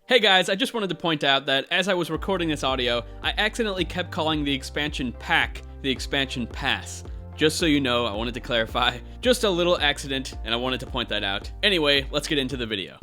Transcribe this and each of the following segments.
Hey guys, I just wanted to point out that as I was recording this audio, I accidentally kept calling the expansion pack the expansion pass. Just so you know, I wanted to clarify. Just a little accident, and I wanted to point that out. Anyway, let's get into the video.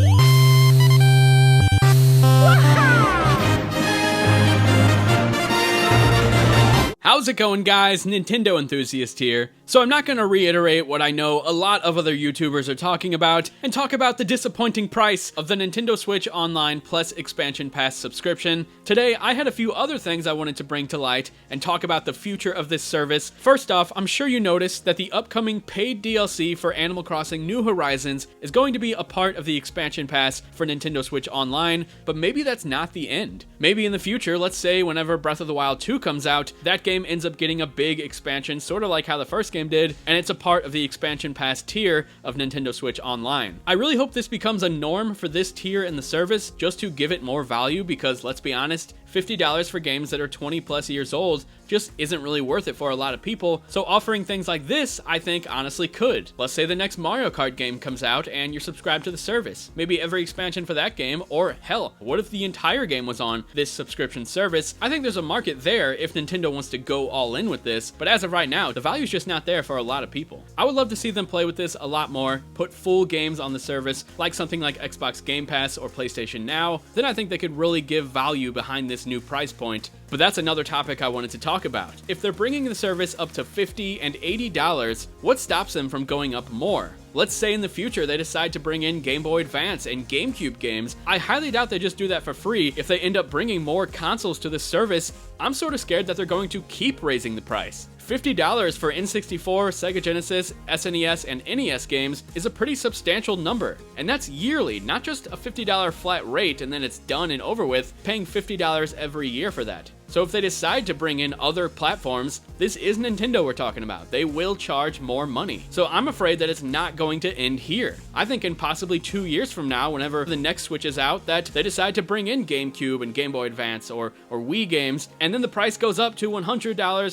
How's it going, guys? Nintendo enthusiast here. So I'm not going to reiterate what I know a lot of other YouTubers are talking about, and talk about the disappointing price of the Nintendo Switch Online Plus Expansion Pass subscription. Today, I had a few other things I wanted to bring to light, and talk about the future of this service. First off, I'm sure you noticed that the upcoming paid DLC for Animal Crossing New Horizons is going to be a part of the Expansion Pass for Nintendo Switch Online, but maybe that's not the end. Maybe in the future, let's say whenever Breath of the Wild 2 comes out, that game ends up getting a big expansion, sort of like how the first game did, and it's a part of the expansion pass tier of Nintendo Switch Online. I really hope this becomes a norm for this tier in the service, just to give it more value, because let's be honest, $50 for games that are 20 plus years old just isn't really worth it for a lot of people, so offering things like this, I think, honestly could. Let's say the next Mario Kart game comes out and you're subscribed to the service. Maybe every expansion for that game, or hell, what if the entire game was on this subscription service? I think there's a market there if Nintendo wants to go all in with this, but as of right now, the value's just not there for a lot of people. I would love to see them play with this a lot more, put full games on the service, like something like Xbox Game Pass or PlayStation Now. Then I think they could really give value behind this new price point. But that's another topic I wanted to talk about. If they're bringing the service up to $50 and $80, what stops them from going up more? Let's say in the future they decide to bring in Game Boy Advance and GameCube games. I highly doubt they just do that for free. If they end up bringing more consoles to the service, I'm sort of scared that they're going to keep raising the price. $50 for N64, Sega Genesis, SNES, and NES games is a pretty substantial number. And that's yearly, not just a $50 flat rate and then it's done and over with, paying $50 every year for that. So if they decide to bring in other platforms, this is Nintendo we're talking about. They will charge more money. So I'm afraid that it's not going to end here. I think in possibly 2 years from now, whenever the next Switch is out, that they decide to bring in GameCube and Game Boy Advance or Wii games, and then the price goes up to $100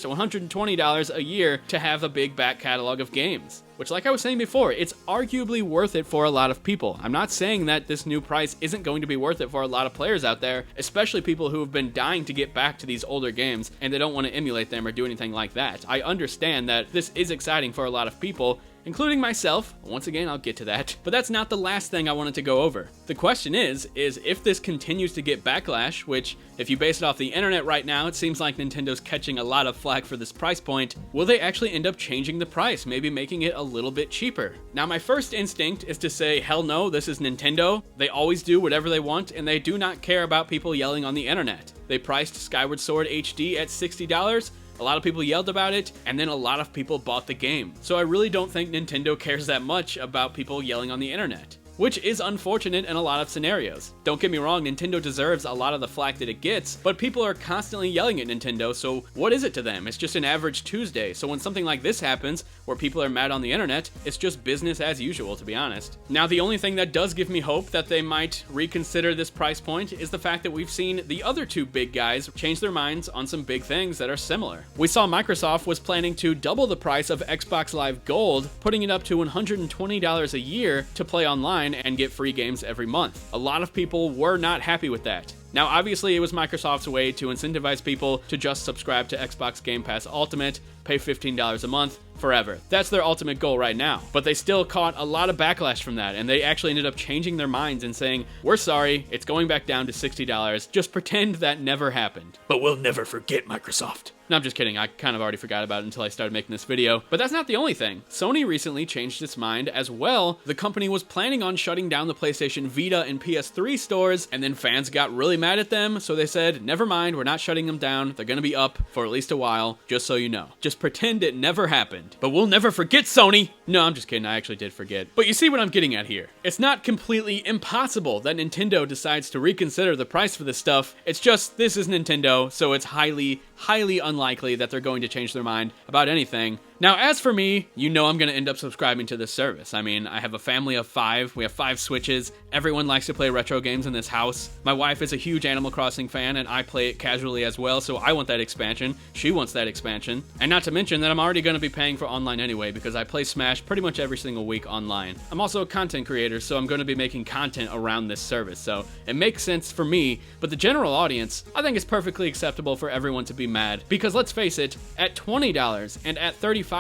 to $120 a year to have a big back catalog of games. Which, like I was saying before, it's arguably worth it for a lot of people. I'm not saying that this new price isn't going to be worth it for a lot of players out there, especially people who have been dying to get back to these older games and they don't want to emulate them or do anything like that. I understand that this is exciting for a lot of people, including myself. Once again, I'll get to that. But that's not the last thing I wanted to go over. The question is if this continues to get backlash, which if you base it off the internet right now, it seems like Nintendo's catching a lot of flack for this price point, will they actually end up changing the price, maybe making it a little bit cheaper? Now, my first instinct is to say, hell no, this is Nintendo. They always do whatever they want, and they do not care about people yelling on the internet. They priced Skyward Sword HD at $60, a lot of people yelled about it, and then a lot of people bought the game. So I really don't think Nintendo cares that much about people yelling on the internet, which is unfortunate in a lot of scenarios. Don't get me wrong, Nintendo deserves a lot of the flack that it gets, but people are constantly yelling at Nintendo, so what is it to them? It's just an average Tuesday, so when something like this happens, where people are mad on the internet, it's just business as usual, to be honest. Now, the only thing that does give me hope that they might reconsider this price point is the fact that we've seen the other two big guys change their minds on some big things that are similar. We saw Microsoft was planning to double the price of Xbox Live Gold, putting it up to $120 a year to play online and get free games every month. A lot of people were not happy with that. Now, obviously, it was Microsoft's way to incentivize people to just subscribe to Xbox Game Pass Ultimate, pay $15 a month, forever. That's their ultimate goal right now. But they still caught a lot of backlash from that, and they actually ended up changing their minds and saying, we're sorry, it's going back down to $60, just pretend that never happened. But we'll never forget, Microsoft. No, I'm just kidding. I kind of already forgot about it until I started making this video. But that's not the only thing. Sony recently changed its mind as well. The company was planning on shutting down the PlayStation Vita and PS3 stores, and then fans got really mad at them, so they said, never mind, we're not shutting them down. They're gonna be up for at least a while, just so you know. Just pretend it never happened. But we'll never forget, Sony! No, I'm just kidding. I actually did forget. But you see what I'm getting at here. It's not completely impossible that Nintendo decides to reconsider the price for this stuff. It's just, this is Nintendo, so it's highly unlikely that they're going to change their mind about anything. Now, as for me, you know I'm going to end up subscribing to this service. I mean, I have a family of 5, we have 5 Switches, everyone likes to play retro games in this house. My wife is a huge Animal Crossing fan, and I play it casually as well, so I want that expansion. She wants that expansion. And not to mention that I'm already going to be paying for online anyway, because I play Smash pretty much every single week online. I'm also a content creator, so I'm going to be making content around this service, so it makes sense for me, but the general audience, I think it's perfectly acceptable for everyone to be mad, because let's face it, at $20 and at $35,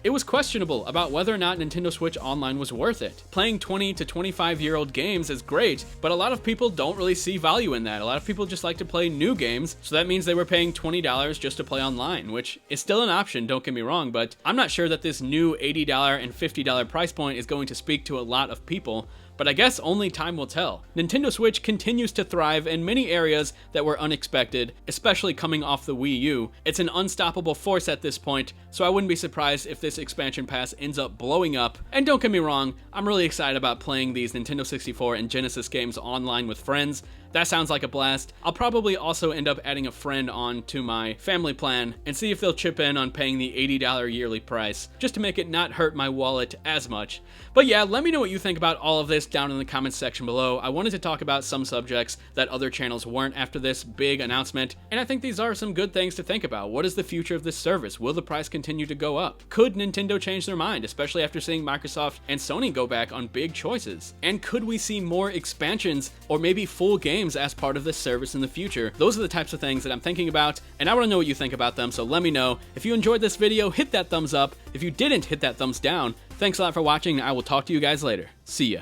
it was questionable about whether or not Nintendo Switch Online was worth it. Playing 20 to 25-year-old games is great, but a lot of people don't really see value in that. A lot of people just like to play new games, so that means they were paying $20 just to play online, which is still an option, don't get me wrong, but I'm not sure that this new $80 and $50 price point is going to speak to a lot of people. But I guess only time will tell. Nintendo Switch continues to thrive in many areas that were unexpected, especially coming off the Wii U. It's an unstoppable force at this point, so I wouldn't be surprised if this expansion pass ends up blowing up. And don't get me wrong, I'm really excited about playing these Nintendo 64 and Genesis games online with friends. That sounds like a blast. I'll probably also end up adding a friend on to my family plan and see if they'll chip in on paying the $80 yearly price, just to make it not hurt my wallet as much. But yeah, let me know what you think about all of this down in the comments section below. I wanted to talk about some subjects that other channels weren't after this big announcement, and I think these are some good things to think about. What is the future of this service? Will the price continue to go up? Could Nintendo change their mind, especially after seeing Microsoft and Sony go back on big choices? And could we see more expansions or maybe full games as part of this service in the future? Those are the types of things that I'm thinking about, and I want to know what you think about them, so let me know. If you enjoyed this video, hit that thumbs up. If you didn't, hit that thumbs down. Thanks a lot for watching, and I will talk to you guys later. See ya.